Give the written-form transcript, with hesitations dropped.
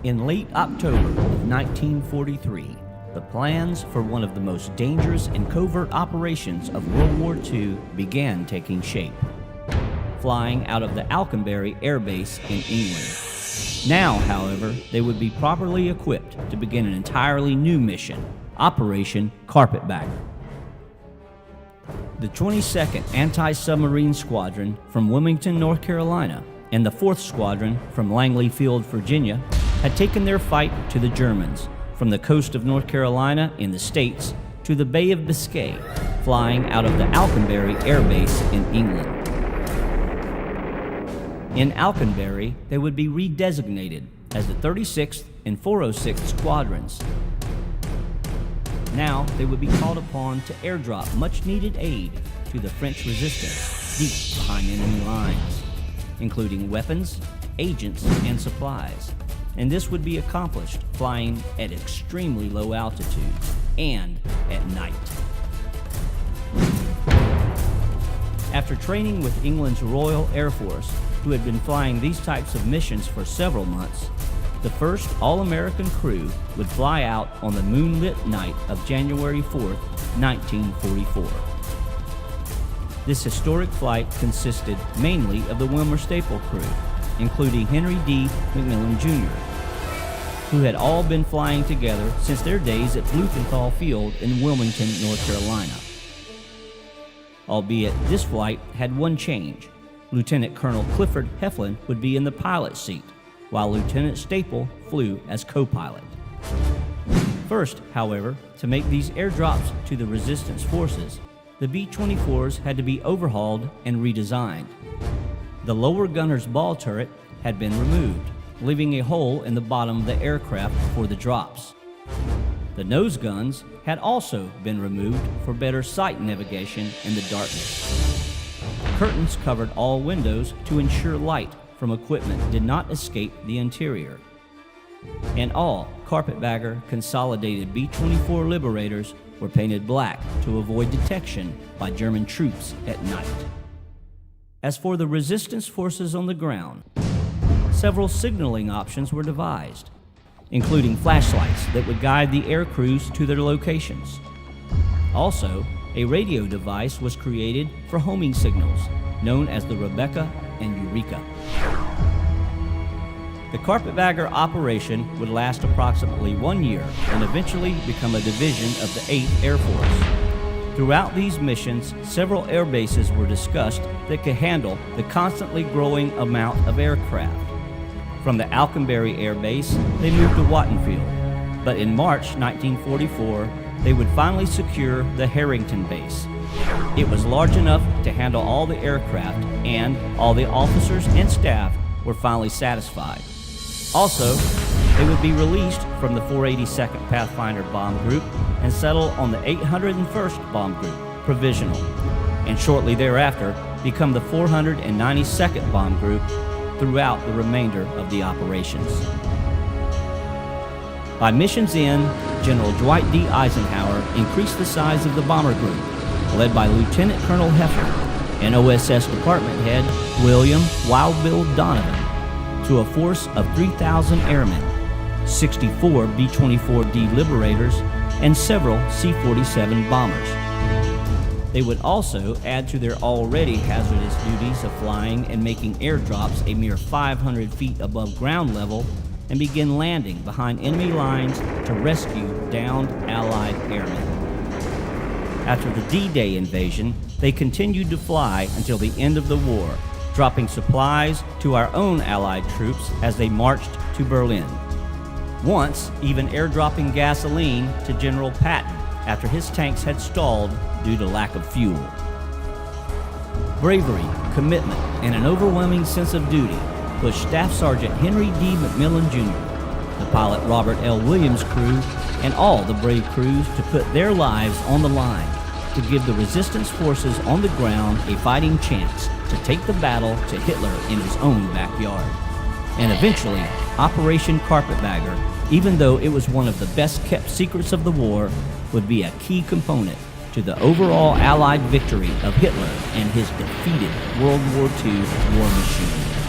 In late October of 1943, the plans for one of the most dangerous and covert operations of World War II began taking shape, flying out of the Alconbury Air Base in England. Now, however, they would be properly equipped to begin an entirely new mission, Operation Carpetbagger. The 22nd Anti-Submarine Squadron from Wilmington, North Carolina, and the 4th Squadron from Langley Field, Virginia, had taken their fight to the Germans from the coast of North Carolina in the States to the Bay of Biscay, flying out of the Alconbury Air Base in England. In Alconbury, they would be redesignated as the 36th and 406th Squadrons. Now they would be called upon to airdrop much-needed aid to the French resistance deep behind enemy lines, including weapons, agents, and supplies. And this would be accomplished flying at extremely low altitudes and at night. After training with England's Royal Air Force, who had been flying these types of missions for several months, the first all-American crew would fly out on the moonlit night of January 4th, 1944. This historic flight consisted mainly of the Wilmer Staple crew, including Henry D. MacMillan Jr., who had all been flying together since their days at Blumenthal Field in Wilmington, North Carolina. Albeit this flight had one change. Lieutenant Colonel Clifford Heflin would be in the pilot seat, while Lieutenant Staple flew as co-pilot. First, however, to make these airdrops to the resistance forces, the B-24s had to be overhauled and redesigned. The lower gunner's ball turret had been removed, leaving a hole in the bottom of the aircraft for the drops. The nose guns had also been removed for better sight navigation in the darkness. Curtains covered all windows to ensure light from equipment did not escape the interior. And all Carpetbagger Consolidated B-24 Liberators were painted black to avoid detection by German troops at night. As for the resistance forces on the ground, several signaling options were devised, including flashlights that would guide the air crews to their locations. Also, a radio device was created for homing signals, known as the Rebecca and Eureka. The Carpetbagger operation would last approximately 1 year and eventually become a division of the 8th Air Force. Throughout these missions, several air bases were discussed that could handle the constantly growing amount of aircraft. From the Alconbury Air Base, they moved to Wattenfield, but in March 1944, they would finally secure the Harrington Base. It was large enough to handle all the aircraft, and all the officers and staff were finally satisfied. Also, they would be released from the 482nd Pathfinder Bomb Group and settle on the 801st Bomb Group, provisional, and shortly thereafter become the 492nd Bomb Group throughout the remainder of the operations. By mission's end, General Dwight D. Eisenhower increased the size of the bomber group, led by Lieutenant Colonel Heflin and OSS Department Head William Wild Bill Donovan, to a force of 3,000 airmen, 64 B-24D Liberators, and several C-47 bombers. They would also add to their already hazardous duties of flying and making airdrops a mere 500 feet above ground level and begin landing behind enemy lines to rescue downed Allied airmen. After the D-Day invasion, they continued to fly until the end of the war, dropping supplies to our own Allied troops as they marched to Berlin. Once, even airdropping gasoline to General Patton after his tanks had stalled due to lack of fuel. Bravery, commitment, and an overwhelming sense of duty pushed Staff Sergeant Henry D. MacMillan Jr., the pilot Robert L. Williams crew, and all the brave crews to put their lives on the line to give the resistance forces on the ground a fighting chance to take the battle to Hitler in his own backyard. And eventually, Operation Carpetbagger, even though it was one of the best-kept secrets of the war, would be a key component to the overall Allied victory of Hitler and his defeated World War II war machine.